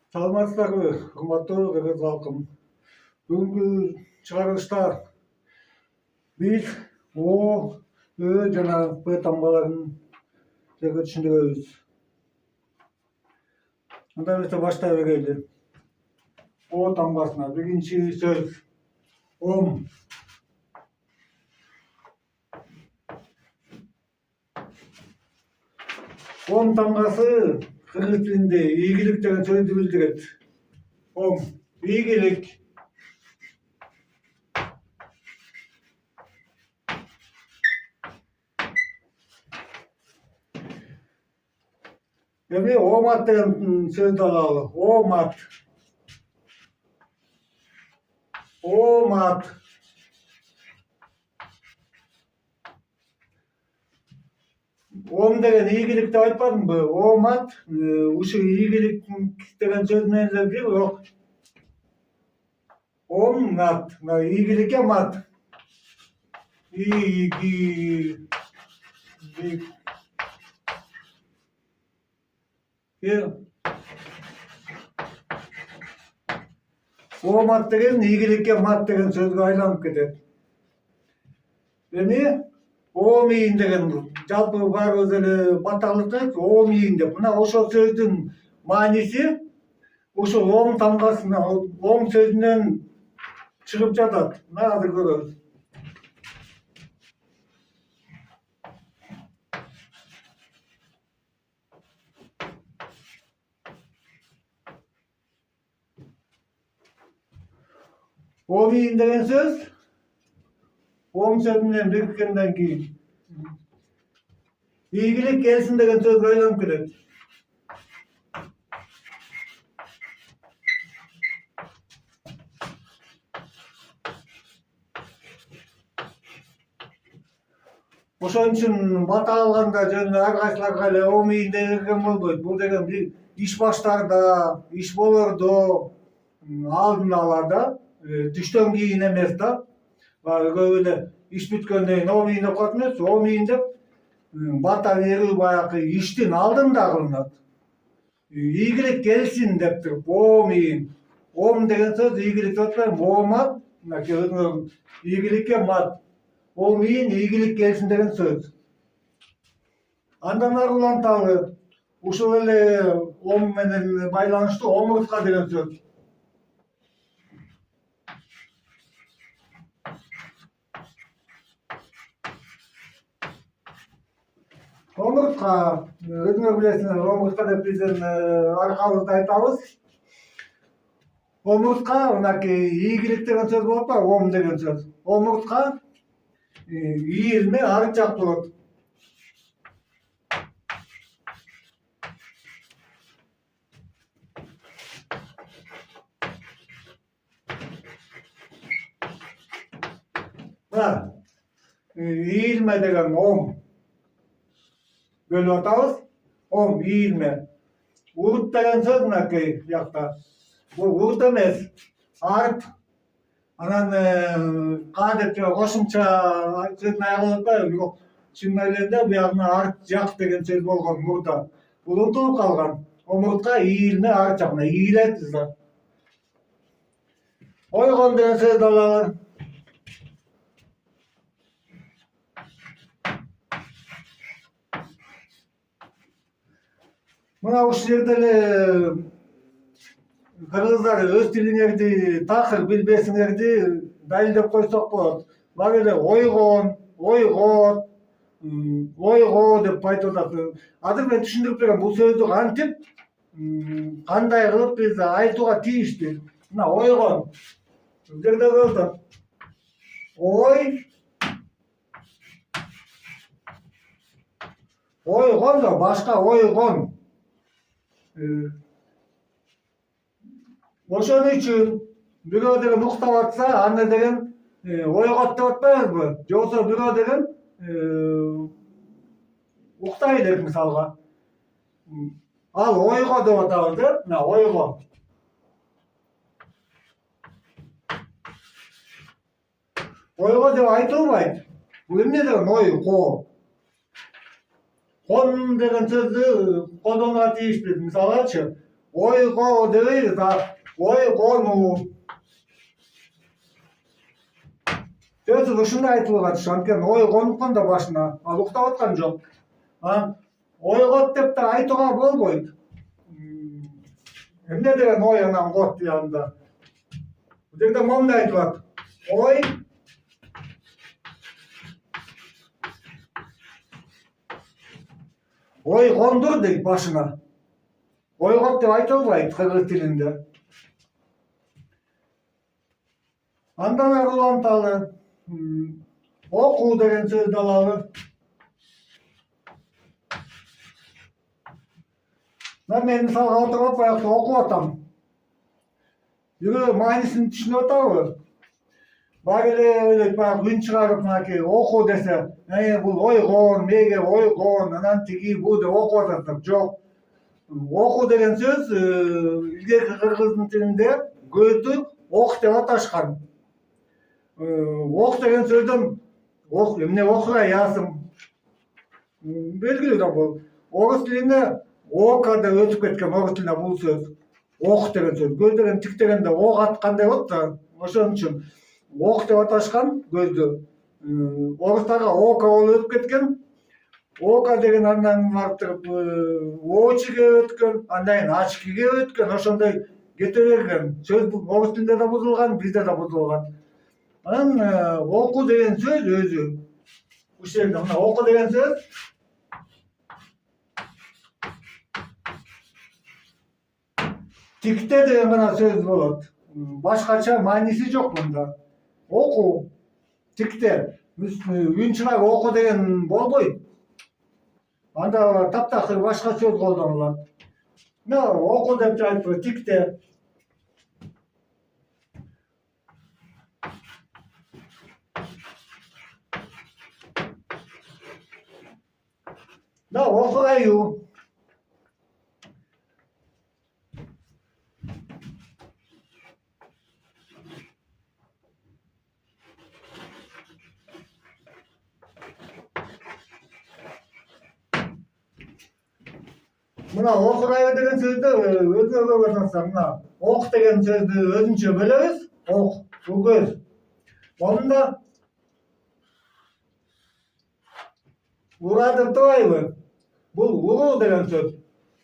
Саламатсыздарбы, урматтуу кыргыз калкым. Бүгүнкү чыгарылышта биз О, Ö жана П тамгаларын жеке түшүндүрөбүз. Анда эмесе баштай берели. О тамгасына биринчи сөз Ом. Ом тамгасы кыргыз тилинде ийгилик деген сөздү билдирет. Ом, ийгилик. Эми омат деген сөздү алалы. Омат. Омат. Ом деген ийгилик деп айтпадымбы? Омат ушу ийгилик деген сөз менен эле бир, бирок омнат, ийгиликке мат. Ийгилик. Омат деген ийгиликке мат деген сөзгө айланып кетет. Эми Ом ийин деген жалпы баарыбыз эле баталып Ом ийин деп. Мына ошол сөздүн мааниси ушу Ом тамгасына, Ом сөзүнөн чыгып жатат. Мына азыр көрөбүз. Ом ийин деген сөз Ом сөзү менен бириккенден кийин ийгилик келсин деген сөзгө айланып кетет. Ошон үчүн бата алганда жөн ар кайсыларга эле Ом ийин деген болбойт. Бул деген бир иш баштаарда, иш болордо алдын ала да, түштөн кийин эмес да. Көп эле иш бүткөндөн кийин Ом ийин деп коет эмес. Ом ийин деп бата берүү баягы иштин алдында кылынат. Ийгилик келсин деп туруп Ом ийин. Ом деген сөз ийгилик деп атпайбы? Омат, мына ийгиликке мат. Ом ийин ийгилик келсин деген сөз. Андан ары уланталы. Ушул эле Ом менен байланыштуу омуртка деген сөз. Омуртка, өзүңөр билесиңер, омуртка деп биздин аркабызда айтабыз. Омуртка мынакей ийгилик деген сөз болуп атпайбы? Ом деген сөз. Омуртка ийилме ар жак болот. Мына ийилме деген Ом бөлүп атабыз. Ом ийилме. Урут деген сөз мынакей жакта. Бул урут эмес, арт. Анан кадеп кошумча сөздүн аягы болуп атпайбы? Бирок чын эле буягына арт жак деген сөз болгон мурда. Бул унутулуп калган. Омуртка ийилме арт жакына ийилет. Ойгон деген сөздү алалы. Мына ушул жерде эле кыргыздар өз тилиңерди такыр билбесиңерди далилдеп койсок болот. Бар эле ойгон, ойгот, ойго деп айтып атат. Азыр мен түшүндүрүп берем, бул сөздү кантип, кандай кылып биз айтууга тийишпиз. Мына ойгон. Бул жерде көрсөт. Ой. Ойгон да башка ойгон. Ошон үчүн бирөө деген уктап атса, аны деген ойгот деп атпайбызбы? Же болбосо бирөө деген уктай деп мисалга. Ал ойго деп атабыз да, мына ойго. Ойго деп айтылбайт. Бул эмне деген ойго? Кон деген сөздү колдонууга тийишпиз. Мисалычы, ойго дебейбиз да, ойгонуу сөзү ушундай айтылып атыш. Анткени ой конуккан да башына, ал уктап аткан жок. Ойгот деп да айтууга болбойт. Эмне деген ой анан кот янында? Бул жерде момундай айтылат. Ой кондур дейт башына. Ойгот деп айтылбайт кыргыз тилинде. Андан ары уланталы. Окуу деген сөздү алалы. Мен мисалга отуруп баягы окуп атам. Бирөө маанисин түшүнүп атабы? Баары эле ойлойт, баягы үн чыгарып мынакей окуу десе, бул ойгон, мээге ойгон, анан тиги бу деп окуп атат. Жок. Окуу деген сөз илгерки кыргыздын тилинде көздү ок деп аташкан. Ок деген сөздөн эмне окуга ясың? Белгилүү да бул. Орус тилинде ока деп өтүп кеткен, орус тилинде бул сөз. Ок деген сөз. Көз деген тиктегенде ок аткандай болот да, ошон үчүн ок деп аташкан көздү. Орустарга ока болуп өтүп кеткен. Ока деген андан барып туруп очиге өткөн, андан кийин очкиге өткөн, ошондой кете берген. Сөз орус тилинде да бузулган, бизде да бузулган. Анан окуу деген сөз өзү ушул жерде мына окуу деген сөз тикте деген гана сөз болот. Башкача мааниси жок мында. Окуу, тикте, үн чыгар окуу деген болбойт. Анда таптакыр башка сөз колдонулат. Мына окуу деп айтпайт, тикте. Да, окугаю. Мына окугаю деген сөздү өзүнө бөлөсөң, мына ок деген сөздү өзүнчө бөлөбүз. Ок, бул көз. Онда ура деп атабайбы? Бул уруу деген сөз.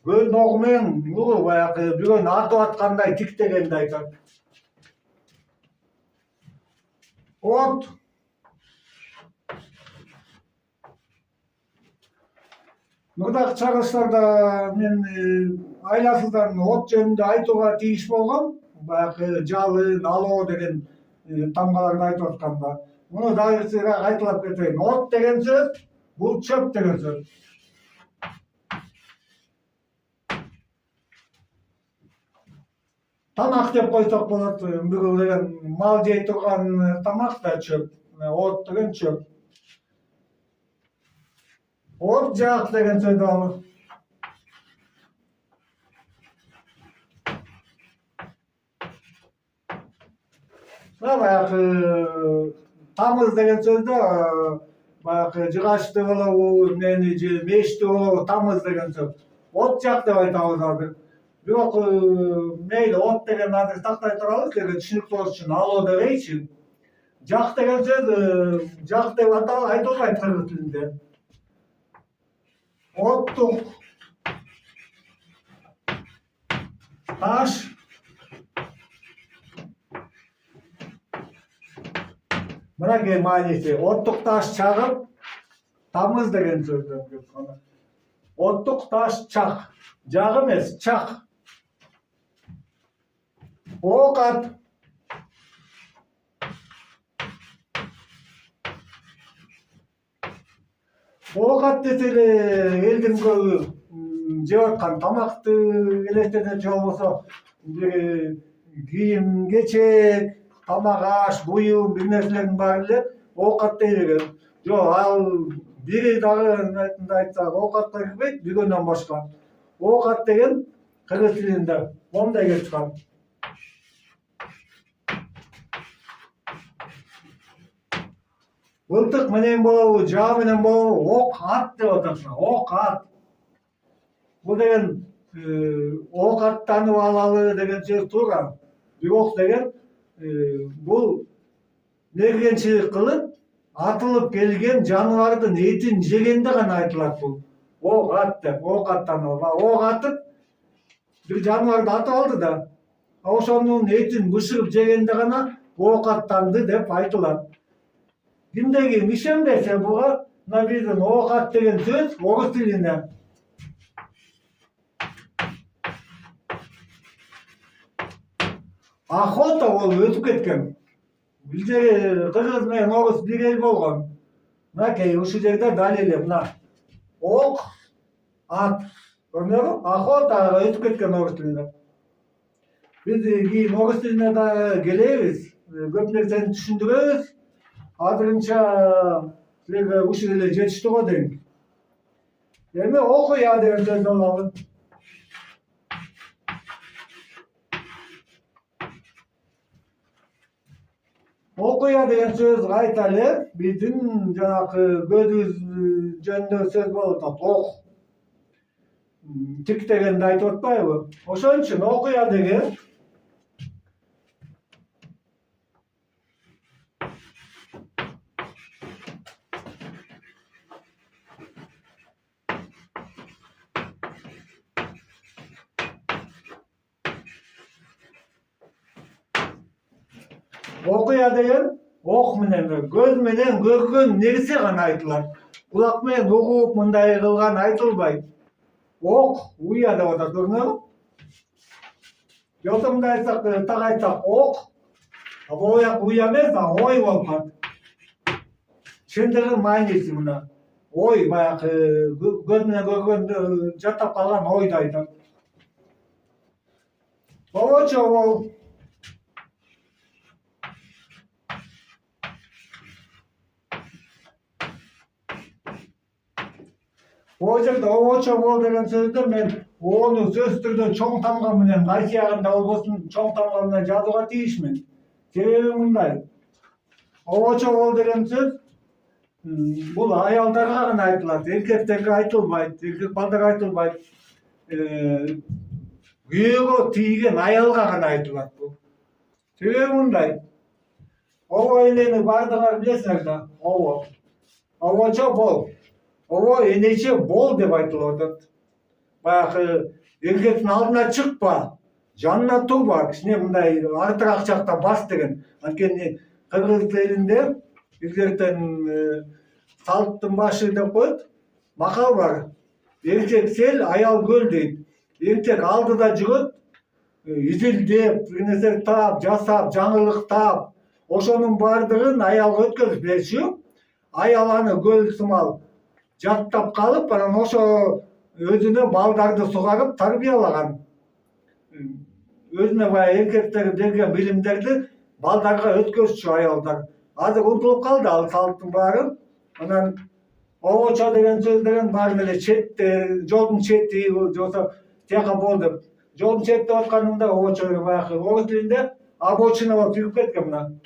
Көздүн оку менен уруу, баягы бирөөнү атып аткандай тиктегенди айтат. От. Мурдагы чыгарылыштарда мен айласыздан от жөнүндө айтууга тийиш болгом. Баягы жалын, алоо деген тамгаларды айтып атканда. Муну дагы кайталап кетейин. От деген сөз бул чөп деген сөз. Тамак деп койсок болот. Бул деген мал жей турган тамак да чөп. От деген чөп. От жак деген сөз бар. Баягы тамыз деген сөздө баягы жыгачты болобу, эмнени же мешти болобу, тамыз деген сөз. От жак деп айтабыз азыр. Бирок мейли от деген азыр тактай туралы, силерге түшүнүктүү болуш үчүн алоо дебейчи. Жак деген сөз жак деп айтылбайт кыргыз тилинде. Оттук таш мынакей мааниси. Оттук таш чагып тамыз деген сөздөн келген. Оттук таш чак. Жак эмес, чак. Оокат. Оокат десе эле элдин көбү жеп аткан тамакты элестетет, же болбосо бир кийим кечек, тамак аш, буюм бир нерселердин баары эле оокат дей берген. Жок, ал бири дагы айтсак оокатка кирбейт, бирөөнөн башка. Оокат деген кыргыз тилинде момундай келип чыгат. Былтык менен болобу, жаа менен болобу, ок ат деп атат. Ок ат. Бул деген ок аттанып алалы деген сөз туура. Бирок деген бул мергенчилик кылып атылып келген жаныбардын этин жегенде гана айтылат бул. Ок ат деп, ок аттанып, ок атып бир жаныбарды атып алды да, ошонун этин бышырып жегенде гана ок аттанды деп айтылат. Кимде ким ишенбесе буга, мына биздин ок ат деген сөз орус тилинде. Охота ол өтүп кеткен. Бизде кыргыз менен орус бир эл болгон. Мынакей ушул жерде дал эле мына ок ат көрдүңөрбү? Охота өтүп кеткен орус тилинде. Биз кийин орус тилине да келебиз, көп нерсени түшүндүрөбүз. Азырынча силерге ушул эле жетишти го дейм. Эми окуя деген сөздү алалы. Окуя деген сөз кайта эле биздин жанакы көзүбүз жөнүндө сөз болуп атат. Ок. Тик дегенди айтып атпайбы? Ошон үчүн окуя деген окуя деген ок менен, көз менен көргөн нерсе гана айтылат. Кулак менен угуп мындай кылган айтылбайт. Ок, уя деп атат, көрдүңөрбү? Жокто мындай айтсак, так айтсак, ок, бул жак уя эмес, ой болуп калат. Чындыгы мааниси мына. Ой, баягы көз менен көргөндө жаттап калган ойду айтат. Обочо бол. О жерде обочо бол деген сөздө мен ону сөзсүз түрдө чоң тамга менен кайсы жагында болбосун чоң тамга менен жазууга тийишмин. Себеби мындай. Обочо бол деген сөз бул аялдарга гана айтылат, эркектерге айтылбайт, эркек балдарга айтылбайт. Күйөөгө тийген аялга гана айтылат бул. Себеби мындай. Обо энени баардыгыңар билесиңер да, обо. Обочо бол. Обо энече бол деп айтылып атат. Баягы эркектин алдына чыкпа, жанына турба, кичине мындай артыраак жакта бас деген. Анткени кыргыз элинде илгертен салттын башы деп коет, макал бар. Эркек сел, аял көл дейт. Эркек алдыда жүрөт, изилдеп, бир нерсе таап, жасап, жаңылык таап, ошонун баардыгын аялга өткөрүп берчү. Аял аны көл сымал жаттап калып, анан ошо өзүнө балдарды сугарып тарбиялаган. Өзүнө баягы эркектер берген билимдерди балдарга өткөрчү аялдар. Азыр унутулуп калды ал салттын баары. Анан обочо деген сөз деген баары эле четте, жолдун чети, жоксо тияка бол деп. Жолдун чети деп атканымда обочо деген баягы орус тилинде обочина болуп чыгып кеткен мына.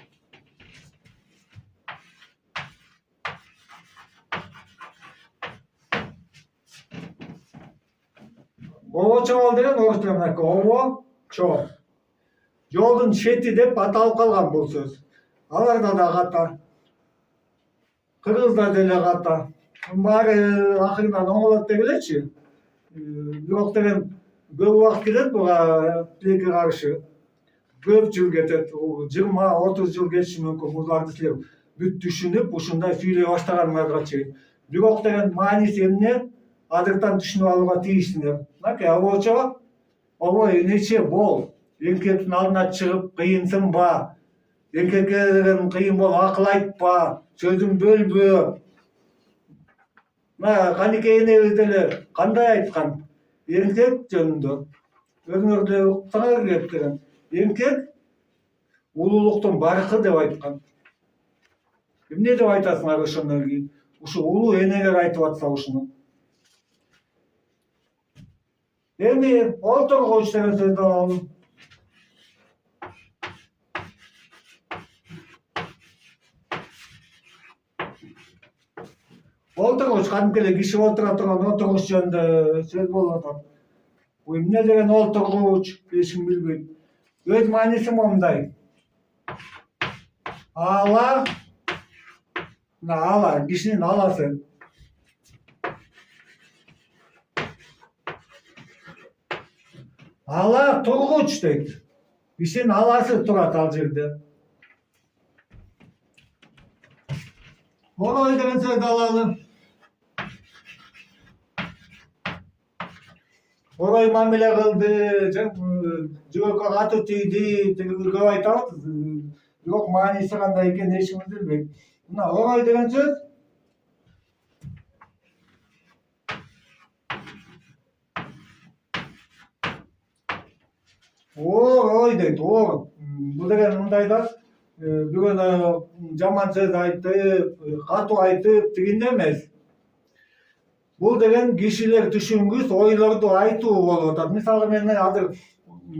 Обочо бол деген орус тилинде мынакей обочо. Жолдун чети деп аталып калган бул сөз. Аларда да ката. Кыргызда деле ката. Баары акырынан оңолот деп элечи. Бирок деген көп убакыт кетет буга тилекке каршы. Көп жыл кетет. 20-30 жыл кетиши мүмкүн. Буларды силер бүт түшүнүп, ушундай сүйлөй баштаганыңарга чейин. Бирок деген мааниси эмне? Азыртан түшүнүп алууга тийишсиңер. Мынакей обочо, обо энече бол. Эркектин алдына чыгып кыйынсынба. Эркекке деген кыйын болуп акыл айтпа, сөзүн бөлбө. Мына Каникей энебиз деле кандай айткан? Эркек жөнүндө. Өзүңөр деле уксаңар керек деген. Эркек улуулуктун баркы деп айткан. Эмне деп айтасыңар ошондон кийин? Ушу улуу энелер айтып атса ушуну. Эми олторгоч деген сөздү алалы. Олторгоч кадимки эле киши отура турган отургуч жөнүндө сөз болуп атат. Emне деген олтургуч, ешким билбейт. Өз мааниси мондай. Ала, ала, кишинин аласы. Ала тургуч дейт. Кишинин аласы турат ал жерде. Орой деген сөздү алалы. Орой мамиле кылды, жүрөккө катуу тийди, көп айтабыз. Бирок мааниси кандай экенин эч ким билбейт. Мына орой деген сөз ой дейт, оор. Бул деген мындай да, бирөөнө жаман сөз айтып, катуу айтып дегенде эмес. Бул деген кишилер түшүнгүс ойлорду айтуу болуп атат. Мисалы мен азыр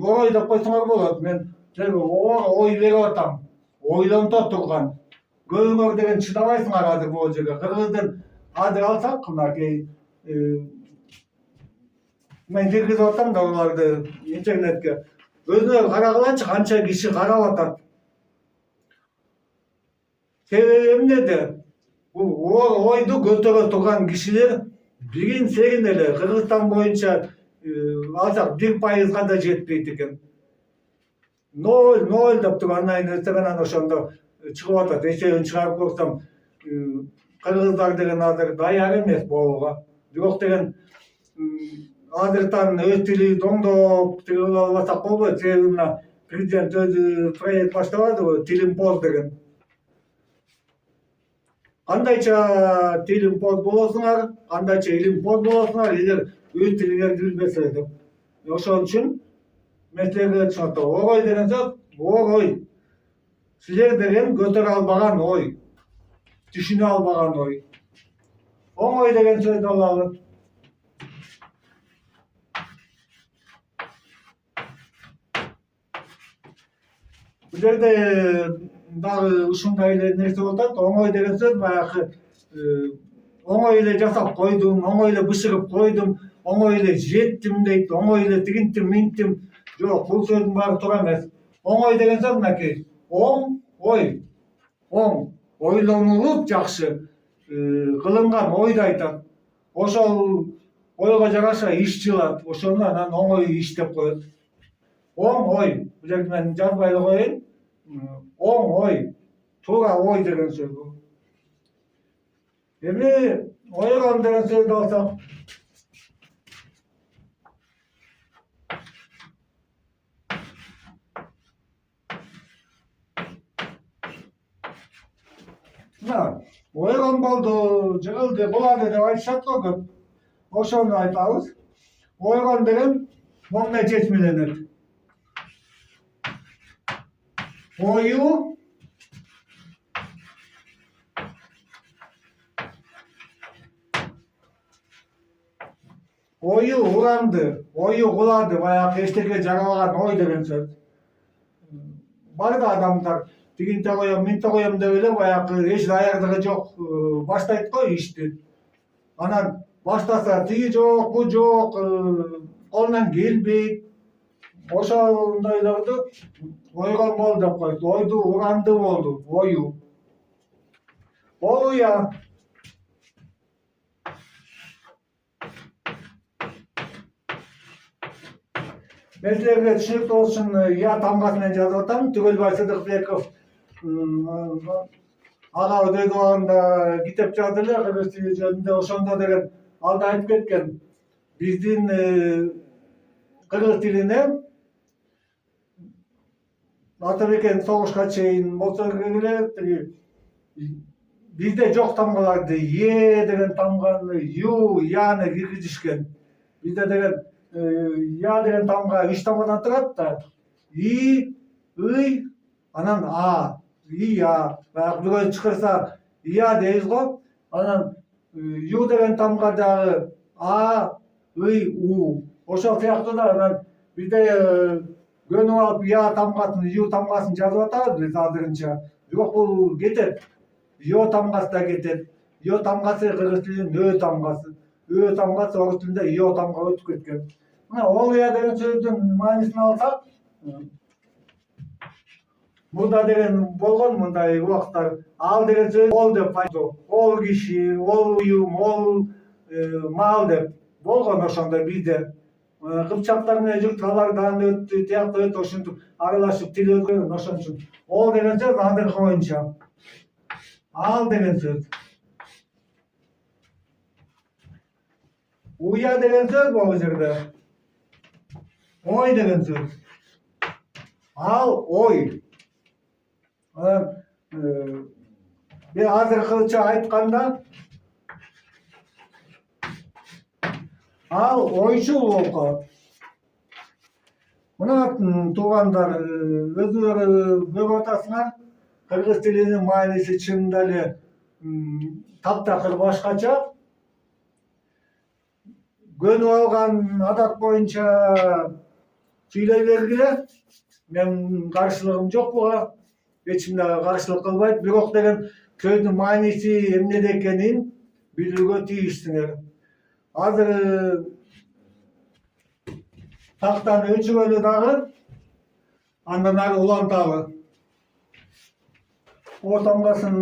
орой деп койсоңор болот. Мен ой берип атам. Ойлонто турган. Көбүңөр деген чыдабайсыңар азыр бул жерге. Кыргыздын азыр алсак, мынакей мен киргизип атам да буларды интернетке. Өзүңөр карагылачы канча киши карап атат. Себеби эмнеде? Бул ойду көтөрө турган кишилер бирин серин эле Кыргызстан боюнча алсак 1%га да жетпейт экен. 0 деп туруп анан ошондо чыгып атат. Эсебин чыгарып көрсөм, кыргыздар деген азыр даяр эмес болууга. Бирок деген азыртан өз тилибизди оңдоп тигип албасак болбойт. Себеби мына президент өзү проект баштабадыбы, Тилимпоз деген. Кандайча тилимпоз болосуңар, кандайча илимпоз болосуңар, эгер өз тилиңерди билбесеңер деп. Ошон үчүн мен силерге түшүнөт. Орой деген сөз орой. Силер деген көтөрө албаган ой, түшүнө албаган ой. Оңой деген сөздү алалы. Бул жерде дагы ушундай эле нерсе болуп атат. Оңой деген сөз баягы оңой эле жасап койдум, оңой эле бышырып койдум, оңой эле жеттим дейт, оңой эле тигинтим, минтим. Жок, бул сөздүн баары туура эмес. Оңой деген сөз мынакей. Оң, ой. Оң, ойлонулуп жакшы кылынган ойду айтат. Ошол ойго жараша иш чыгат. Ошону анан оңой иш деп коет. Оң ой. Бул жерде мен жазбай эле коеюн. Оң ой. Туура ой деген сөз бул. Эми ойгон деген сөздү алсак, мына ойгон болду, жыгылды, булады деп айтышат го көп. Ошону айтабыз. Ойгон деген мондай чечмеленет. Ою уранды, ою кулады, баягы эчтеке жарабаган ой деген сөз. Бар да адамдар тигинте коем, минте коем деп эле баягы эч даярдыгы жок баштайт го ишти. Анан баштаса тиги жок, бу жок, колунан келбейт. Ошондойлорду ойгон болду деп коет. Ойду уранды болду, ою. Болуя. Мен силерге түшүнүктүү болушун я тамгасы менен жазып атам. Түгөлбай Сыдыкбеков агабыз өз убагында китеп жазды эле кыргыз тили жөнүндө. Ошондо деген ал да айтып кеткен. Биздин кыргыз тилине Атабекен согушка чейин болсо эле бизде жок тамгаларды е деген тамганы, ю, яны киргизишкен. Бизде деген я деген тамга 3 тамгадан турат да. И, ый, анан а, и, а. Баягы бирөө чыкырса я дейбиз го. Анан ю деген тамга дагы а, ый, у. Ошол сыяктуу да анан бизде көнүп алып я тамгасын, ю тамгасын жазып атабыз биз азырынча. Бирок бул кетет. Ё тамгасы да кетет. Ё тамгасы кыргыз тилинин ö тамгасы. Ö тамгасы орус тилинде ё тамга өтүп кеткен. Ol ya деген сөздүн маанисин алсак, мурда деген болгон мындай убактар. Ал деген сөз ол деп айтуу. Ол киши, ол уюм, ол мал деп болгон ошондо бизде. Кыпчактар менен жұрт алардан өттү, тиякта өттү, ошентип аралашып тил өзгөргөн, ошон үчүн ол деген сөз азыркы боюнча. Ал деген сөз. Уя деген сөз бул жерде. Ой деген сөз. Ал ой. Бир азыркыча айтканда, ал ойчул болуп калат. Мына туугандар, өзүлөрү көрүп атасыңар, кыргыз тилинин мааниси чынында эле таптакыр башкача. Көнүп алган адат боюнча сүйлөй бергиле. Мен каршылыгым жок буга. Эч ким дагы каршылык кылбайт. Бирок деген сөздүн мааниси эмнеде экенин билүүгө тийишсиңер. Азыр тактаны өчүрөлү дагы, андан ары уланталы. О тамгасын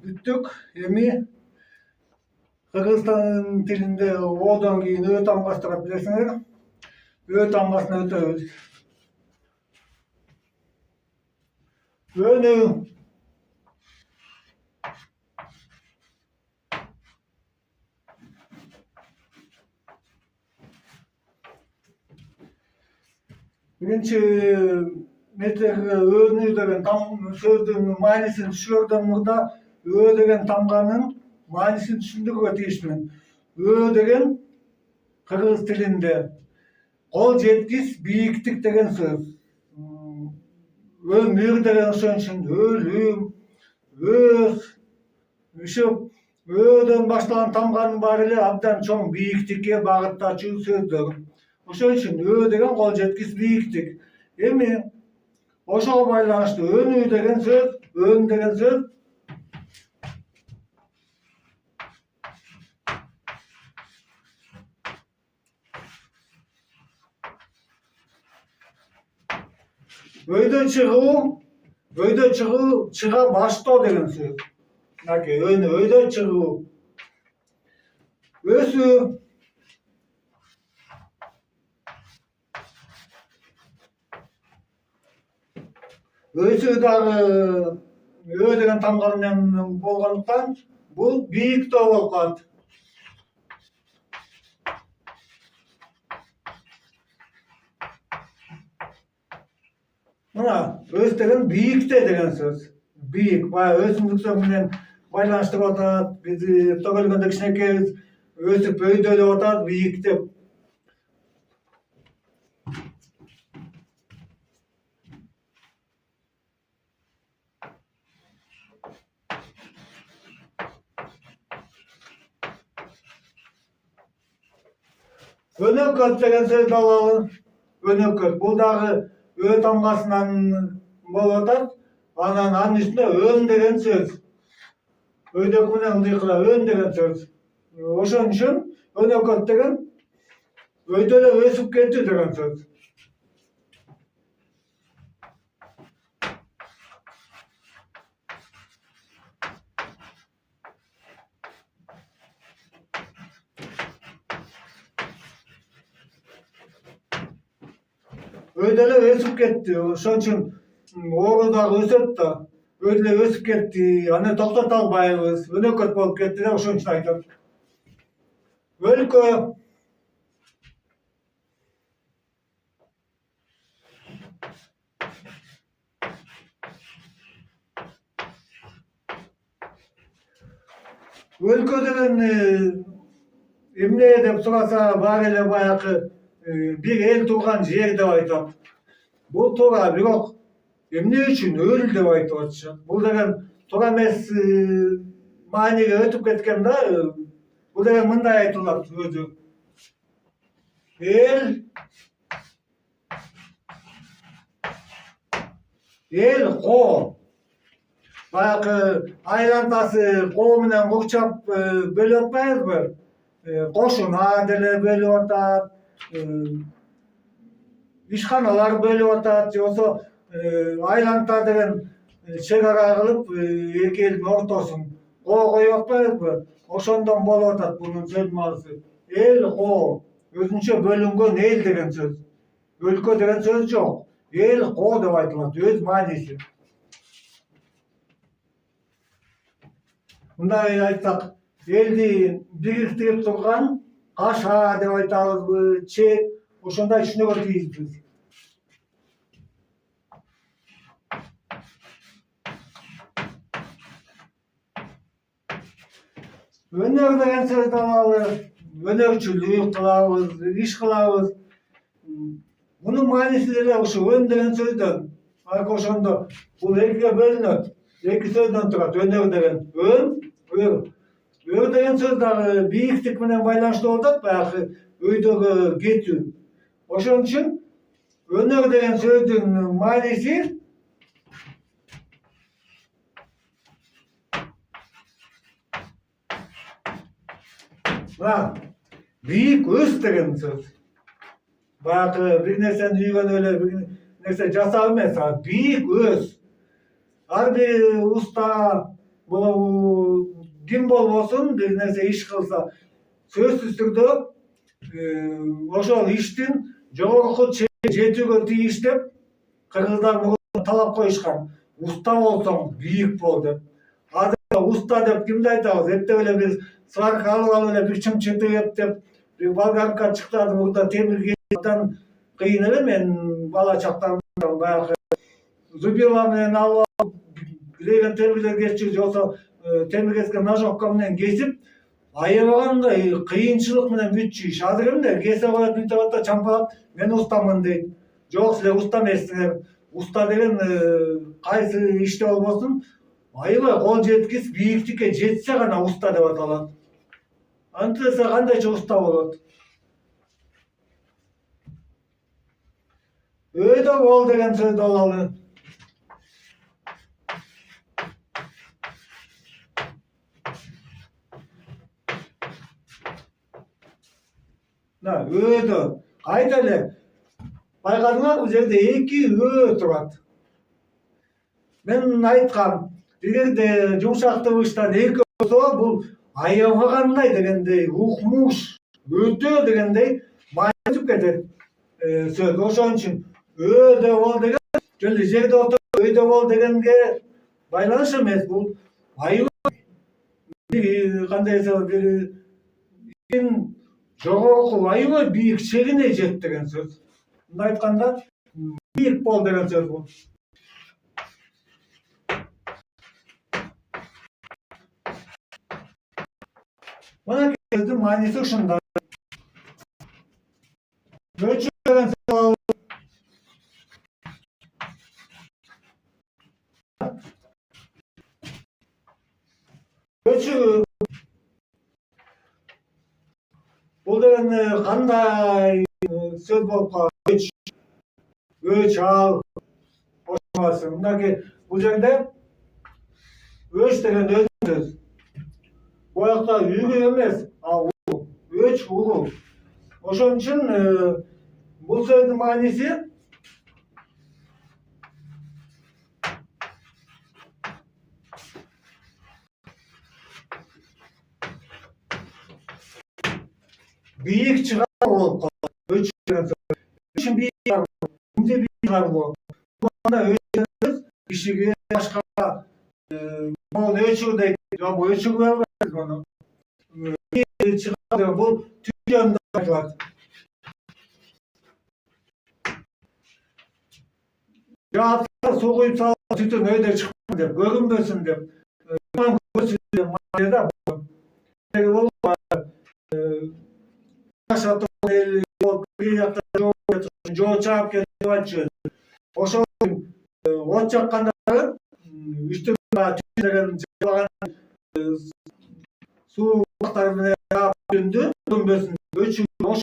бүттүк. Эми кыргызстан тилинде одон кийин Ö тамгасы турат, билесиңер. Ö тамгасына өтөбүз. Өнүү. Биринчи метрге өнүү деген сөздүн маанисин түшүрүүдөн мурда Ö деген тамганын маанисин түшүндүрүүгө тийишмин. Ö деген кыргыз тилинде кол жеткис, бийиктик деген сөз. Өмүр деген ошон үчүн өлүм, өз, ушу Öдөн башталган тамганын баары эле абдан чоң бийиктикке багыттачу сөздөр. Ошон үчүн Ö деген кол жеткис, бийиктик. Эми ошого байланыштуу өнүү деген сөз, өн деген сөз өйдө чыгуу, чыга баштоо деген сөз. Өйдө чыгуу. Өсүү. Өсүү дагы Ö деген тамга менен болгондуктан бул бийиктөө болуп калат. Мына өс деген бийикте деген сөз. Бийик, баягы өсүмдүктөр менен байланыштырып атат. Биз төгөлгөндө кичинекейбиз, өсүп өйдөлөп атат, бийиктеп. Өнөкөт деген сөздү алалы. Өнөкөт. Бул дагы Ö тамгасынан болуп атат. Анын үстүнө өн деген сөз. Өйдөк менен ылдыйкыла өн деген сөз. Ошон үчүн өнөкөт деген өйдөлө өсүп кетүү деген сөз. Өйдөлө өсүп кетти. Ошон үчүн оору дагы өсөт да. Өйдөлө өсүп кетти. Аны токтото албайбыз. Өнөкөт болуп кетти деп ошон үчүн айтат. Өлкө. Өлкө деген эмне деп сураса, баары эле баягы бир эл турган жер деп айтат. Бул туура, бирок эмне үчүн өл деп айтып атышат? Бул деген туура эмес мааниге өтүп кеткен да. Бул деген мындай айтылат өзү. Эл коо. Баягы айлантасы коо менен курчап бөлүп атпайбызбы? Кошуна деле бөлүп атат. ишканалар бөлүп атат, же болбосо айланта деген чек ара кылып эки элдин ортосун коо коюп атпайбызбы? Ошондон болуп атат бунун сөз маанисиси. Эл коо, өзүнчө бөлүнгөн эл деген сөз. Өлкө деген сөз жок. Эл коо деп айтылат, өз мааниси. Мындай айтсак, элди бириктирип турган каша деп айтабызбы, чек, ошондой түшүнүккө тийизбиз. Өнөр деген сөздү алалы, өнөрчүлүк кылабыз, иш кылабыз. Мунун мааниси деле ушу өн деген сөздөн. Ошондо бул экиге бөлүнөт. Эки сөздөн турат. Өнөр деген өн, өр. Өр деген сөз дагы бийиктик менен байланыштуу болуп атат, баягы өйдөгө кетүү. Ошон үчүн өнөр деген сөздүн мааниси бийик өс деген сөз. Баягы бир нерсени үйгөнүп эле бир нерсе жасап эмес, бийик өс. Ар бир уста ким болбосун бир нерсе иш кылса, сөзсүз түрдө ошол иштин жогорку жетүүгө тийиш деп кыргыздар мурун талап коюшкан. Уста болсоң бийик бол деп. Азыр уста деп кимди айтабыз? Эптеп эле бир сварка алып эле бир чымчыды эптеп, бир болгарка чыктырып мурда темир кесиптен кыйын эле. Мен бала чактарымда баягы зубило менен алып киреген темирлер кесчү, же болбосо темир кескен ножовка менен кесип, аябагандай кыйынчылык менен бүтчү иш. Азыр эмне? Кесе коет, бүтүп атат, чампалап, мен устамын дейт. Жок, силер уста эмессиңер. Уста деген кайсы иште болбосун, аябай кол жеткис, бийиктикке жетсе гана уста деп аталат. Антесе кандайча уста болот? Өйдө бол деген сөздү алалы. Өйдө. Кайда эле байкадыңарбы, бул жерде эки өө турат. Мен айткам, эгерде жумшак табыштан эки болсо, бул аябагандай дегендей, укмуш, өтө дегендей маани түшүп кетет сөз. Ошон үчүн өйдө бол деген жөн жерде отуруп өйдө бол дегенге байланыш эмес, бул аябай бир кандай десем, бир жогорку аябай бийик чегине жет деген сөз. Мындай айтканда, бийик бол деген сөз бул. Мына сөздүн мааниси ушундай. Өчү деген сөз. Өчү бул деген кандай сөз болуп калат? Өч ал. Мындай бул жерде өч деген өзү сөз. Боякта үйгө эмес, өч уру. Ошон үчүн бул сөздүн мааниси бийик чыгар болуп калат. Өч деген сөз. Үчүн бийик чыгар. Кимде бийик чыгар болот? Анда өч кишиге башка бул өчүр дейт. Жок, өчүр болбойт муну. Чыгар бул түзөндө айтылат. Жаатта суу куюп салып түтүн өйдө чыкпасын деп, көрүнбөсүн деп. Жоо чаап кетип атчу. Ошол от жакканда үстүнө түтүн деген жабаган суу бактары менен жаап түндү, көрүнбөсүн деп өчүр ошо.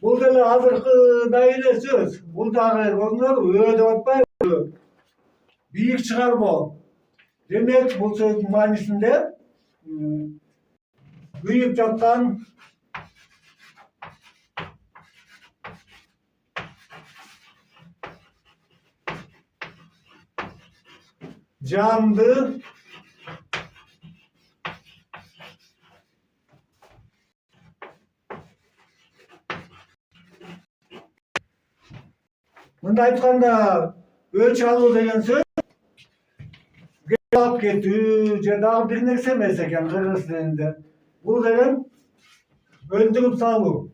Бул деле азыркыдай эле сөз. Бул дагы көрүнөр, өө деп атпайбы? Бийик чыгарбоо. Демек, бул сөздүн маанисинде күйүп жаткан жанды мындай айтканда өч алуу деген сөз алып кетүү же дагы бир нерсе эмес экен кыргыз тилинде. Бул деген өлтүрүп салуу.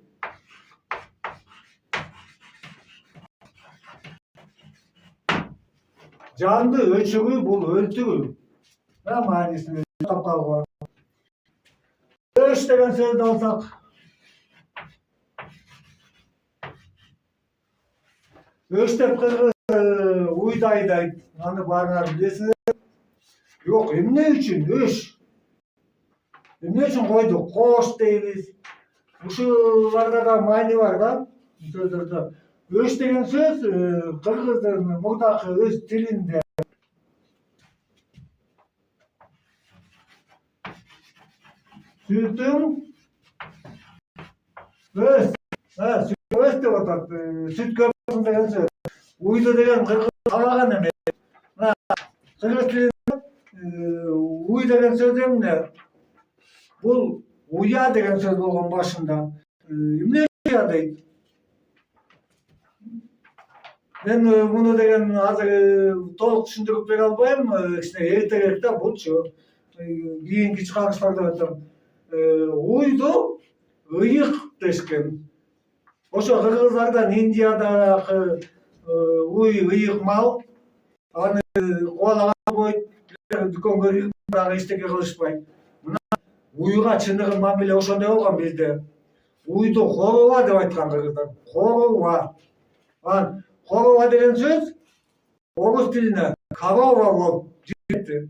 Жанды өчүрүү бул өлтүрүү. Маанисин тапканга. Өч деген сөздү алсак, өч деп кыргыз уйду айдайт. Аны баарыңар билесиздер. Yok, emne için öş. Emne için koyduk? Koş deymiz. Uşularda da mani var da. Sözlerde. Öş degen söz Kırgızların buradaki öz dilinde sütün öz. Süt öz de vatat. Süt köpüğün degen söz. Uydu degen Kırgız havagan emek. Kırgız dilinde uy деген сөз эмне? Бул уя деген сөз болгон башында. Эмне уя дейт? Мен муну деген азыр толук түшүндүрүп бере албайм. Кичине эртерээк да булчу. Кийинки чыгарыштарда айтам. Уйду ыйык дешкен. Ошо кыргыздардан Индиядагы уй ыйык мал аны кубалаган койуп дүкөнгө кирип дагы эчтеке кылышпайт. Мына уйга чыныгы мамиле ошондой болгон бизде. Уйду хорова деп айткан кыргыздар. Хорова. Хорова деген сөз орус тилине корова болуп чыгып кетти.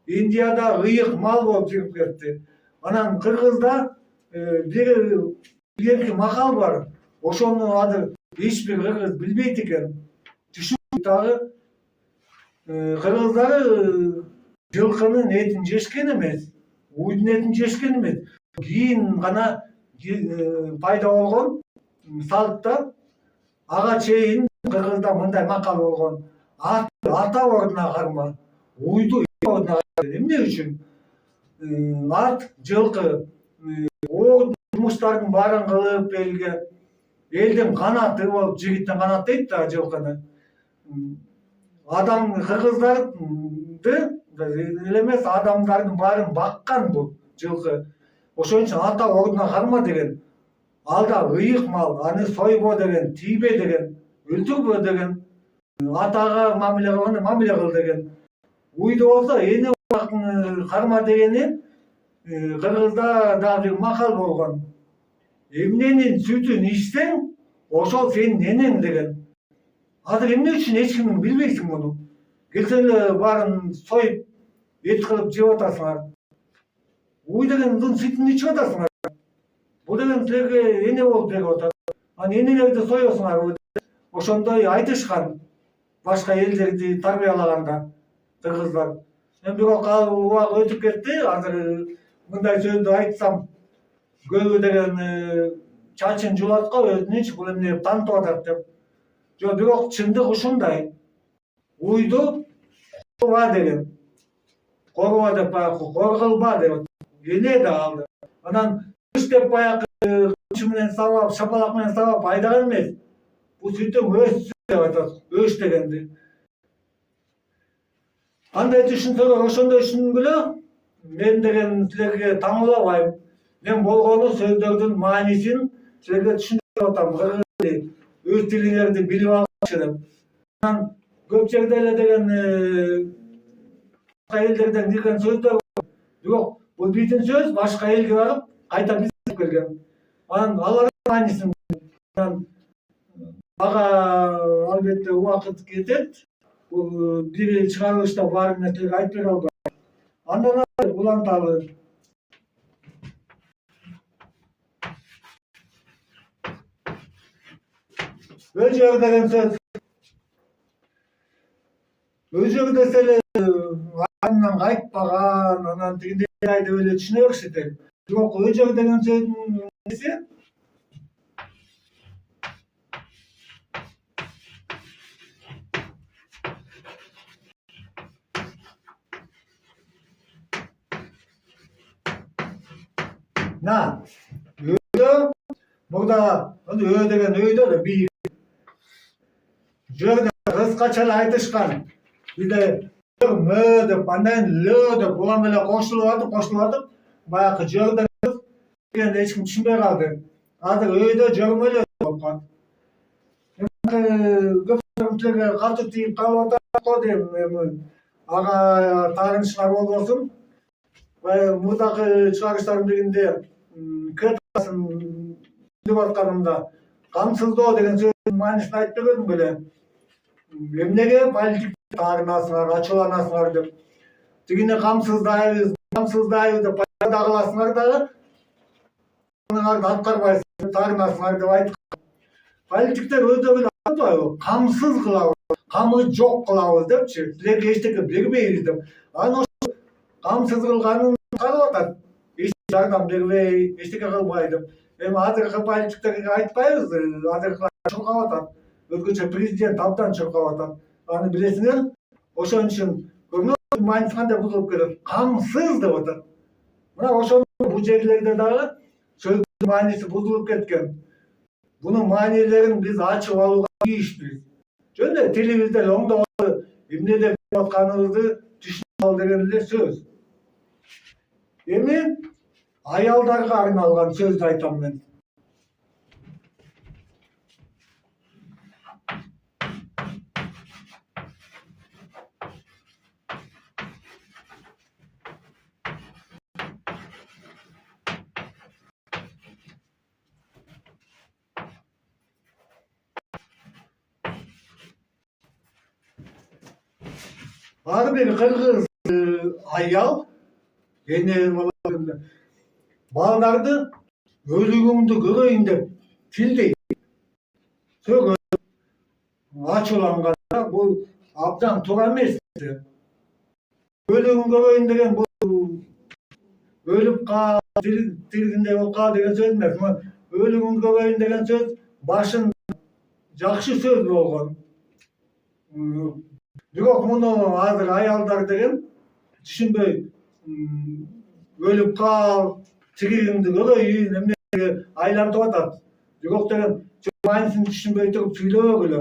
Индияда ыйык мал болуп чыгып кетти. Анан кыргызда бир макал бар. Ошону азыр эч бир кыргыз билбейт экен. Түшүнүп дагы кыргыздары жылкынын этин жешкен эмес, уйдун этин жешкен эмес. Кийин гана пайда болгон салтта ага чейин кыргызда мындай макал болгон. Ата ордуна карма, уйду ордуна карма. Эмне үчүн? Ат, жылкы жумуштардын баарын кылып элге, элдин канаты болуп, жигиттин канаты дейт да жылкыны. Адам кыргыздарды элемес адамдардын баарын баккан бул жылкы. Ошон үчүн ата ордуна карма деген. Алда ыйык мал, аны сойбо деген, тийбе деген, өлтүрбө деген. Атага мамиле кыл деген. Уйду болсо эне карма дегени кыргызда дагы бир макал болгон. Эмненин сүтүн ичсең, ошол сенин энең деген. Азыр эмне үчүн эч ким билбейсиң муну? Келсең эле баарын союп, эт кылып жеп атасыңар. Уй дегендин сүтүн ичип атасыңар. Бул деген силерге эне болуп берип атат. Анан энеңерди соесуңар. Ошондой айтышкан башка элдерди тарбиялаганда кыргыздар. Бирок ал убак өтүп кетти. Азыр мындай сөздү айтсам, көбү деген чачын жулаткан өзүнүн бул эмне деп тантып атат деп. Жок, бирок чындык ушундай. Уйду корова деген. Корова деп баягы коргулба деп. Эне да алды. Анан үч деп баягы кымчы менен сабап, шапалак менен сабап айдаган эмес. Бул сүтүң өз деп атат. Өч дегенди. Кандай түшүнсөңөр ошондой түшүнгүлө. Мен деген силерге таңылабайм. Мен болгону сөздөрдүн маанисин силерге түшүндүрүп атам. Өз тилиңерди билип алчу деп. Анан көп жерде эле деген башка элдерден кирген сөздөр бар. Бирок бул биздин сөз башка элге барып кайта биздип келген. Анан алардын маанисин ага албетте убакыт кетет. Бул бир чыгарылышта баарын нерселерди айтып бере албайм. Андан уланталы. Öjör деген söz. Öjör dese эле андан кайтпаган, анан тигиндей деп эле түшүнө беришет. Бирок öjör деген сөздүн несі? На, öýdө, burada ö деген öýdө эле бийик. Жörde kıskaça айтышкан. Бизде mö деп, андан lö деп, буга менен кошулуп, баягы жörde дегенди эч ким түшүнбөй калды. Азыр öýdө жörмө эле болуп калды. Көпчүлүккө катуу тийип калып атат го дейм. Ага таарынычыңар болбосун. Мурдакы чыгарыштардын биринде кытасын деп атканымда камсыздоо деген сөздүн маанисин айтып бердим беле. Эмнеге политик таарынасыңар, ачууланасыңар деп. Тигини камсыздайбыз деп пайда кыласыңар дагы. Аныңарды аткарбайсыңар деп таарынасыңар деп айткан. Политиктер өздөрү эле айтпайбы? Камсыз кылабыз, камы жок кылабыз депчи. Силерге эчтеке бербейбиз деп. Анан ошо камсыз кылганын карап атат. Эч жардам бербей, эчтеке кылбай деп. Эми азыркы политиктерге айтпайбыз, азыркылар чуркап атат. Өзгөчө президент абдан чуркап атат. Аны билесиңер, ошон үчүн көрүнөт маанисин кандай бузулуп кетет. Камсыз деп атат. Мына ошондо бул жерлерде дагы сөздүн мааниси бузулуп кеткен. Bunun manilerini biz açıp alууга тийишпиз. Жөн эле тилибизде оңдоп эмне деп атканыбызды түшүнүп ал деген эле сөз. Эми аялдарга арналган сөздү айтам мен. Ар бир кыргыз аял балдарды өлүгүңдү көрөйүн деп тилдейт. Сөгөт, ачууланганда бул абдан туура эмес. Өлүгүн көрөйүн деген бул өлүп кал, тиригиндей болуп кал деген сөз эмес. Өлүгүн көрөйүн деген сөз башын жакшы сөз болгон. Бирок муну азыр аялдар деген түшүнбөй, өлүп кал, тиригиңди көрөйүн, эмнеге айлантып атат. Бирок деген маанисин түшүнбөй туруп сүйлөбөгүлө.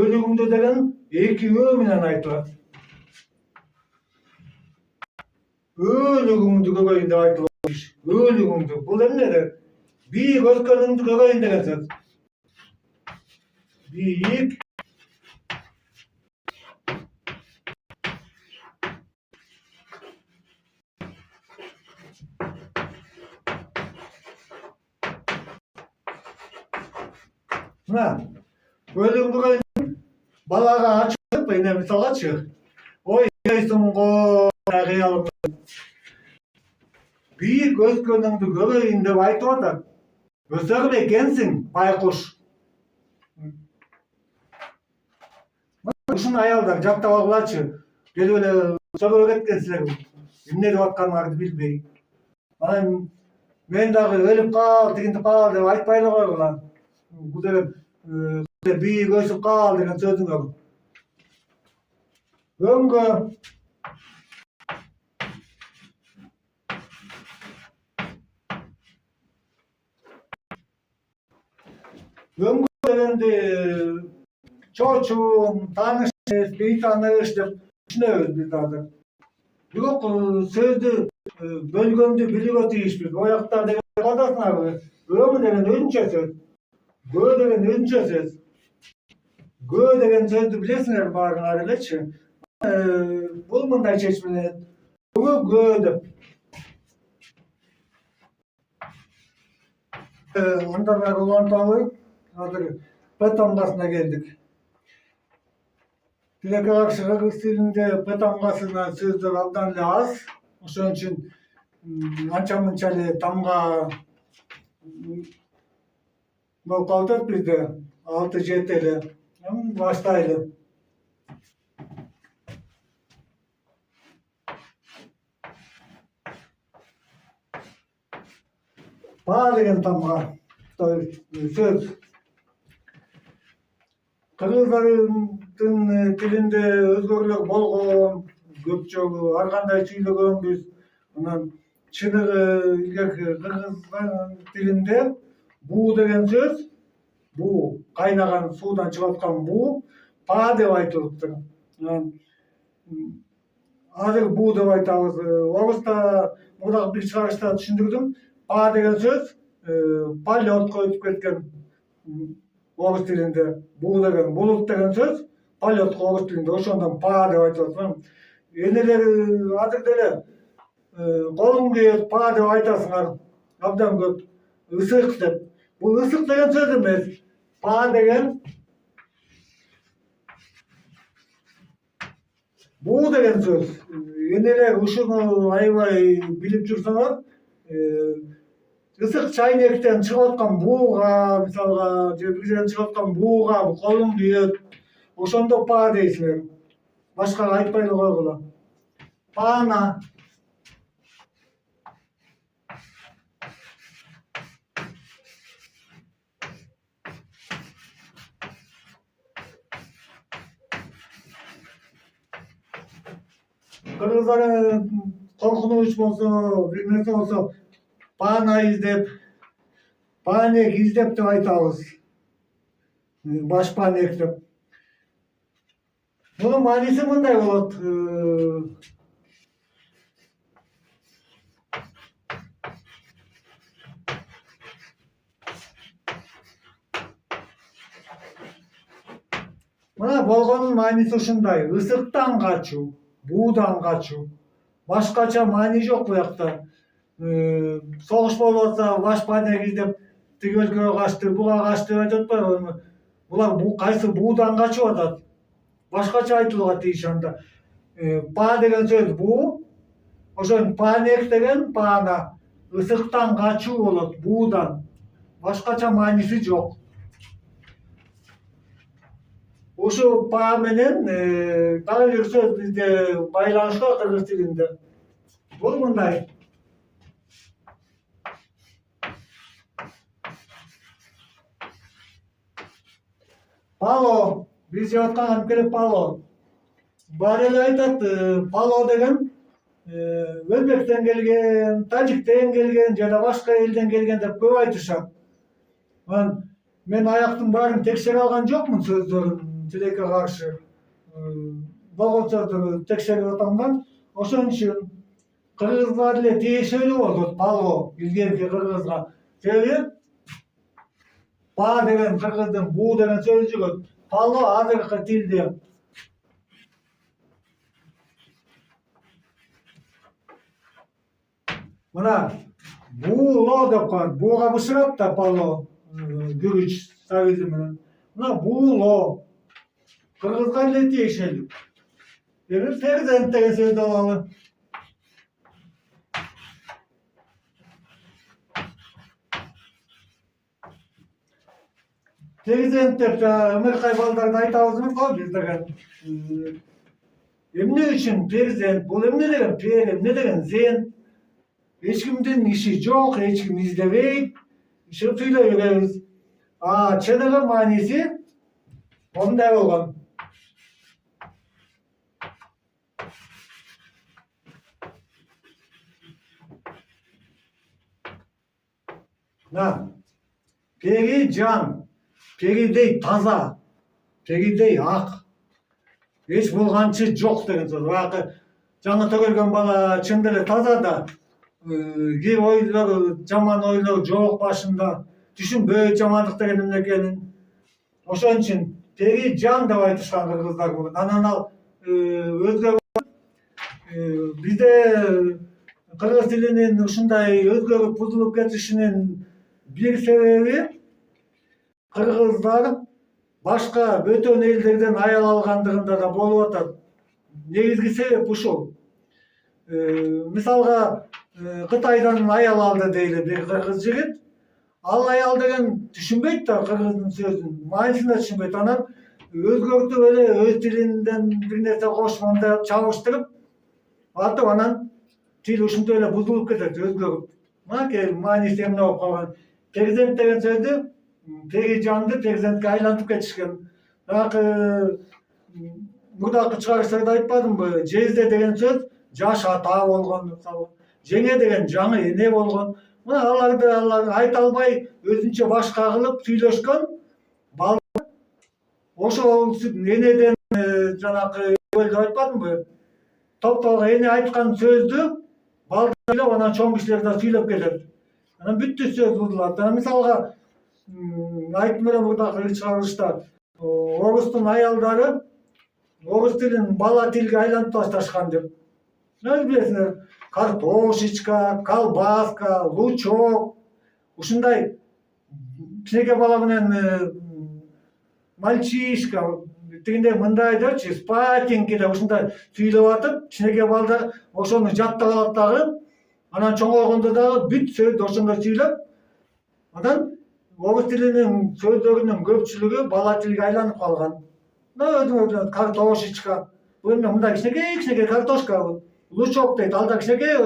Өлүгүңдү деген эки өө менен айтылат. Өлүгүңдү көрөйүн деп айтылат. Өлүгүңдү. Бул эмне? Бийик өскөнүңдү көрөйүн деген сөз. Бийик мына өлүгүн көрөйүн балага ачып эне мисалгачы. Ой, дейсиң го кыялым. Бийик өскөнүңдү көрөйүн деп айтып атат. Өсөр экенсиң, байкуш. Ушуну аялдар жаттап алгылачы. Келип эле сөйлөп кеткенсиздер. Эмне деп атканыңарды билбей. Анан мен дагы өлүп кал, тигинтип кал деп айтпай эле койгула. Бул деген бийик өсүп кал деген сөзүңөр өңгө дегенди чочум, тааныш, бейтааныш деп түшүнөбүз биз азыр. Бирок сөздү бөлгөндү билүүгө тийишпиз. Оякта деген калдасыңарбы? Өмү деген өзүнчө сөз. Gö деген өзүнчө сөз. Gö деген сөздү билесиңер баарыңар элечи. Бул мындай чечмеленет. Gö деп. Андан ары уланталы. Азыр П тамгасына келдик. Тилекке каршы кыргыз тилинде П тамгасына сөздөр абдан эле аз. Ошон үчүн анча мынча эле тамга болуп калды бизде. 6-7 эле. Баштайлы. Па деген тамга сөз. Кыргыздардын тилинде өзгөрүүлөр болгон, көп жолу ар кандай сүйлөгөнбүз. Анан чыныгы кыргыз тилинде буу деген сөз, буу кайнаган суудан чыгып аткан буу па деп айтылыптыр. Азыр буу деп айтабыз. Орусда мурдагы бир чыгарышта түшүндүрдүм. Па деген сөз полетко өтүп кеткен орус тилинде. Буу деген булут деген сөз полетко орус тилинде. Ошондон па деп айтылат. Энелер азыр деле колуң күйөт, па деп айтасыңар. Абдан көп. Ысык деп. Бул ысык деген сөз эмес. Па деген буу деген сөз. Энелер ушуну аябай билип жүрсөңөр, ысык чайнектен чыгып аткан бууга, мисалга, же бир жерден чыгып аткан бууга колуң күйөт. Ошондо па дейсиңер. Башка айтпай эле койгула. Паана. Кыргыздар коркунуч болсо, бир нерсе болсо, паана издеп, паанек издеп деп айтабыз. Баш паанек деп. Мунун мааниси мындай болот. Мына болгонун мааниси ушундай: ысыктан качуу, буудан качуу. Башкача маани жок буякта. Согуш болуп атса, баш паанек издеп тиги өлкөгө качты, буга качты деп айтып атпайбы? Булар кайсы буудан качып атат? Башкача айтылууга тийиш анда. Па деген сөз буу, ошон паанек деген паана, ысыктан качуу болот, буудан. Башкача мааниси жок. Ушу па менен дагы бир сөз бизде байланышта кыргыз тилинде. Бул мындай. Пало, биз жеп аткан келип пало. Баары эле айтат, пало деген Өзбектен келген, Тажиктен келген, жана башка элден келген деп көп айтышат. Мен аяктын баарын текшере алган жокмун сөздөрүн тилекке каршы. Болгон сөздөрдү текшерип атам да, ошон үчүн кыргызга деле тиешелүү болот пало, илгерки кыргызга. Себеби па деген кыргыздын буу деген сөзү жүрөт. Пало азыркы тилде мына бууло деп коет. Бууга бышырат да пало, күрүч сабизи менен. Мына бууло кыргызга эле тиешелүү. Эми перзент деген сөздү алалы. Перзент деп ымыркай балдарды айтабыз го биз деген. Эмне үчүн перзент? Бул эмне деген пер, эмне деген зент? Эч кимдин иши жок, эч ким издебейт. Ушинтип сүйлөй беребиз. Чыныгы мааниси мындай болгон. Пери жан, перидей таза, перидей ак. Эч булганчы жок деген сөз. Баягы жаңы төгөлгөн бала чын эле таза да, кээ ойлор, жаман ойлор жок башында. Түшүнбөйт жамандык деген эмне экенин. Ошон үчүн пери жан деп айтышкан кыргыздар буну. Анан ал өзгө бизде кыргыз тилинин ушундай өзгөрүп бузулуп кетишинин бир себеби кыргыздар башка бөтөн элдерден аял алгандыгында да болуп атат. Негизги себеп ушул. Мисалга Кытайдан аял алды дейли бир кыргыз жигит. ал аял деген түшүнбөйт да кыргыздын сөзүн, маанисин да түшүнбөйт. Анан өзгөртүп эле өз тилинден бир нерсе кошуп мындай чабыштырып атып, анан тил ушинтип эле бузулуп кетет, өзгөрүп. Мынакей мааниси эмне болуп калган. Перзент деген сөздү пери жанды перзентке айлантып кетишкен. Дагы мурдакы чыгарыштарда айтпадымбы? Жезде деген сөз жаш ата болгон, мисалы. Жеңе деген жаңы эне болгон. Мына аларды айта албай өзүнчө башка кылып сүйлөшкөн бал. Ошол энеден жанакы деп айтпадымбы? Топтолго эне айткан сөздү балдар сүйлөп, анан чоң кишилер да сүйлөп кетет. Анан бүттү сөз бузулат. Мисалга айттым эле мурдакы чыгарылышта, орустун аялдары орус тилин бала тилге айлантып ташташкан деп. Билесиңер, картошечка, колбаска, лучок, ушундай кичинекей бала менен мальчишка, тигиндей мындай депчи, спатенький деп ушундай сүйлөп атып, кичинекей балдар ошону жаттап алат дагы, анан чоңойгондо дагы бүт сөздү ошондой сүйлөп, анан орус тилинин сөздөрүнүн көпчүлүгү бала тилге айланып калган. Мына өзүңөр картошечка, бул эмне мындай кичинекей картошка, лучок дейт, ал да кичинекей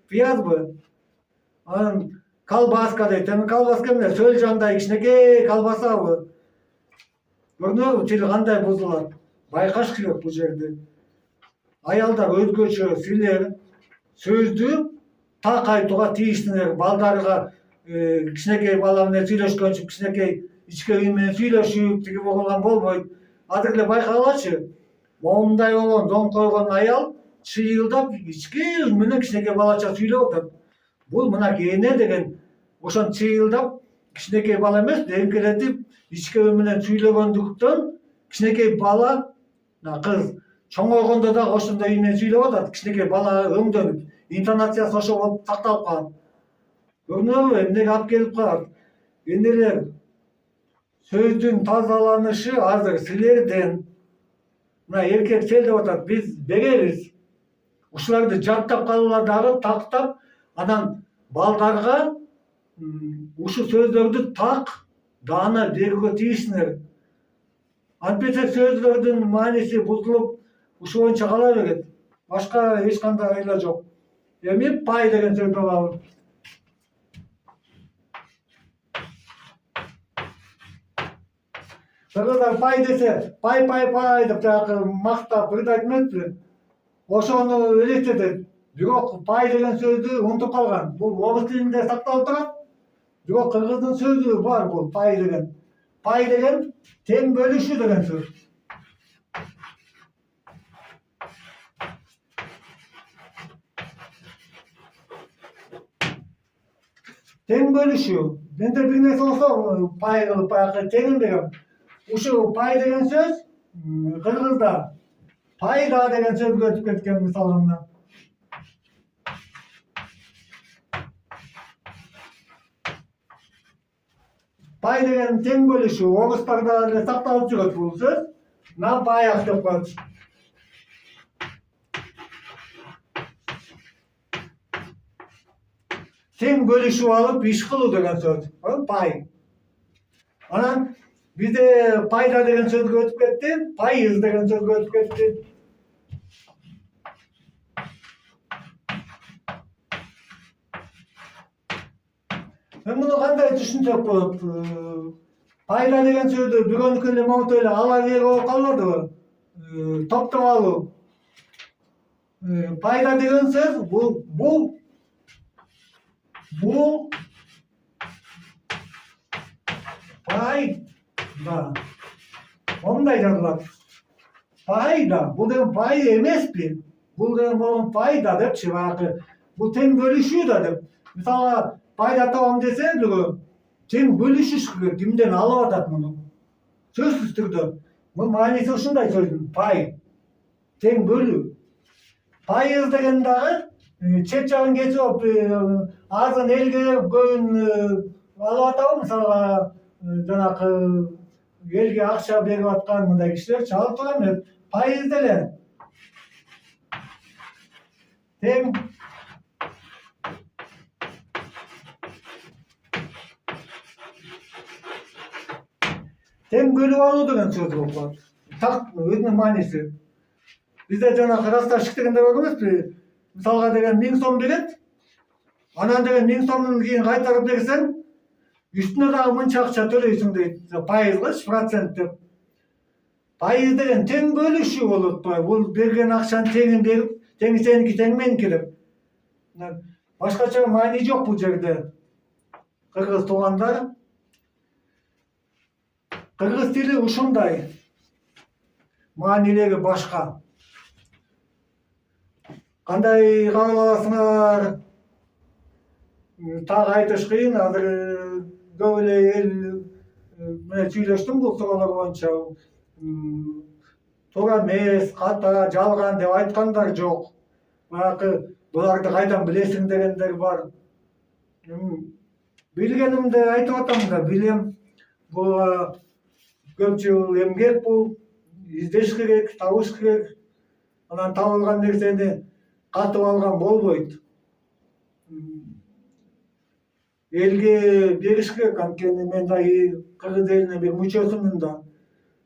пиязбы. Анан колбаска дейт, эми колбаска эмне, сөл жандай кичинекей колбасабы. Көрдүңөрбү тил кандай бузулат? Байкаш керек бул жерде. Аялдар өзгөчө, силер сөздү так айтууга тийиштиңер. Балдарга кичинекей бала менен сүйлөшкөнчө кичинекей ичке үй менен сүйлөшүп, тиги болгон болбойт. Азыр эле байкагылачы, момундай болгон зоң койгон аял чыйылдап ичке үн менен кичинекей балача сүйлөп атат. Бул мынакей эне деген ошон чыйылдап кичинекей бала эмес, эңкелетип ичке үн менен сүйлөгөндүктөн кичинекей бала, кыз чоңойгондо дагы ошондой үн менен сүйлөп атат. Кичинекей бала өңдөнүп, интонациясы ошо болуп сакталып калат. Көрдүңөрбү, эмнеге алып келип калат? Энелер, сөздүн тазаланышы азыр силерден. Мына эркек сел деп атат, биз беребиз. Ушуларды жаттап калгыла дагы тактап, анан балдарга ушу сөздөрдү так даана берүүгө тийиштиңер. Антпесе сөздөрдүн мааниси бузулуп, ушу боюнча кала берет. Башка эч кандай айла жок. Эми пай деген сөздү алалы. Кыргыздар пай десе, пай деп жанагы мактап ырдайт эмеспи? Ошону элестетет. Бирок пай деген сөздү унутуп калган. Бул орус тилинде сакталып турат. Бирок кыргыздын сөзү бар бул пай деген. Пай деген тең бөлүшүү деген сөз. Тең бөлүшүү. Менде бир нерсе болсо пай кылып баягы теңин деген. Ушу пай деген сөз кыргызда пайда деген сөзгө өтүп кеткен, мисалы мына. Пай деген тең бөлүшүү, орустарда эле сакталып жүрөт бул сөз. На паях деп коет. Тең бөлүшүп алып иш кылуу деген сөз. Пай. Анан бизде пайда деген сөзгө өтүп кетти, пайыз деген сөзгө өтүп кетти. Мен муну кандай түшүнсөк болот? Пайда деген сөздү бирөөнүкү эле монтип эле ала бери болуп калбадыбы? Топтомалуу. Пайда деген сөз бул пайда. Мондай жазылат. Пайда. Бул деген пай эмеспи? Бул деген болгон пайда депчи, баягы. Бул тең бөлүшүү да деп. Мисалы, пайда табам десе, тең бөлүшүш керек. Кимден алып атат муну? Сөзсүз түрдө. Бул мааниси ушундай сөздүн. Пай. Тең бөлүү. Пайыз деген дагы чет жагын кесип алып, азын элге көбүн алып атабы, мисалга жанакы элге акча берип аткан мындай кишилер чалып тура эмес. Пайыз деле. Тең Тең бөлүп алуу деген сөз бар. Так өзүнүн мааниси. Бизде жанагы расставщик дегендер бар эмеспи? Мисалга деген 1000 сом берет. Анан деген 1000 сомдон кийин кайтарып берсең, үстүнө дагы мынча акча төлөйсүң дейт. Пайызгычы, процент деп. Пайыз деген тең бөлүшүү болуп атпайбы? Бул берген акчаны теңин берип, тең сеники, тең меники деп. Башкача маани жок бул жерде. Кыргыз туугандар. Кыргыз тили ушундай. Маанилери башка. Кандай кабыл аласыңар? Так айтыш кыйын. Азыр көп эле эл менен сүйлөштүм бул суроолор боюнча. Туура эмес, ката, жалган деп айткандар жок. Баягы буларды кайдан билесиң дегендер бар. Билгенимди айтып атам да, билем. Бул көп жыл эмгек бул. Издеш керек, табыш керек. Анан табылган нерсени катып алган болбойт. Элге бериш керек, анткени мен дагы кыргыз элинин бир мүчөсүмүн да.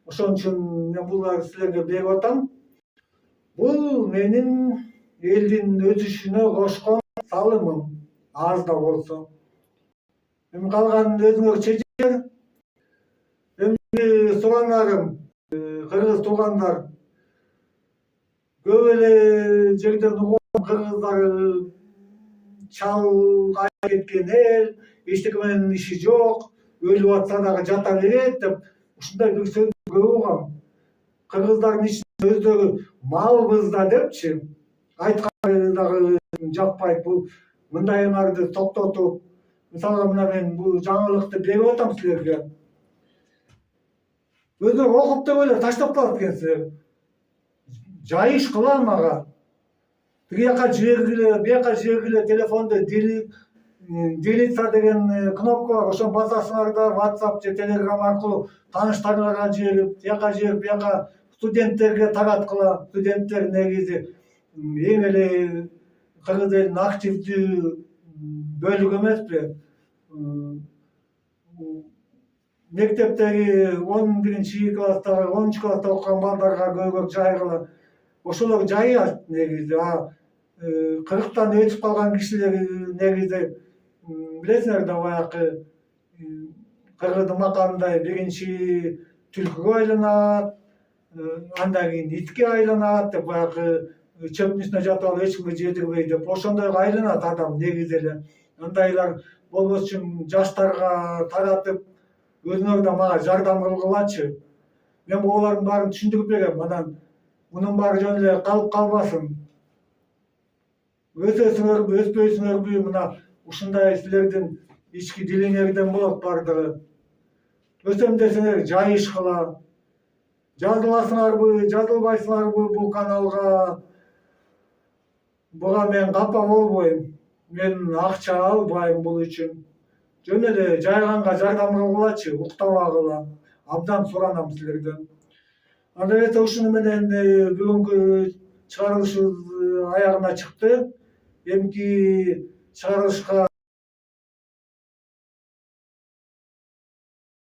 Ошон үчүн мен буларды силерге берип атам. Бул менин элдин өсүшүнө кошкон салымым, аз да болсо. Эми калганын өзүңөр чечиңер. Эми суранарым, кыргыз туугандар, көп эле жерден угам кыргыздар чалгай кеткен эл, эчтеке менен иши жок, өлүп атса дагы жата берет деп ушундай бир сөз көп угам. Кыргыздардын ичинде өздөрү малбыз да депчи, айтканы дагы жакпайт. Бул мындайларды токтотуп, мисалга мына мен бул жаңылыкты берип атам силерге. Өздөрү окуп деп эле таштап калат экенсиздер. Жайышкыла мага. Бияка жибергиле, бияка жибергиле, телефонду делиться деген кнопка бар. Ошону басасыңар да WhatsApp же Telegram аркылуу тааныштарыңарга жиберип, тияка жиберип, бияка студенттерге тараткыла. Студенттер негизи эң эле кыргыз элинин активдүү бөлүгү эмеспи? Мектептеги 11 класстагы, 10 класста окуган балдарга көбүрөөк жайгыла. Ошолор жайат негизи. 40тан өтүп калган кишилер негизи билесиңер да, баягы кыргыздын макалындай биринчи түлкүгө айланат, андан кийин итке айланат деп, баягы чөптүн үстүнө жатып алып эч кимге жедирбей деп, ошондойго айланат адам негизи эле. Андайлар болбош үчүн жаштарга таратып, өзүңөр да мага жардам кылгылачы. Мен булардын баарын түшүндүрүп берем. Анан мунун баары жөн эле калып калбасын. Өсөсүңөрбү, өспөйсүңөрбү, мына ушундай силердин ички дилиңерден болот бардыгы. Өсөм десеңер жайышкыла. Жазыласыңарбы, жазылбайсыңарбы бул каналга? Буга мен капа болбойм. Мен акча албайм бул үчүн. Жөн эле жайганга жардам кылгылачы, уктабагыла. Абдан суранам силерден. Анда эмесе ушуну менен бүгүнкү чыгарылышыбыз аягына чыкты. Эмки чыгарылышка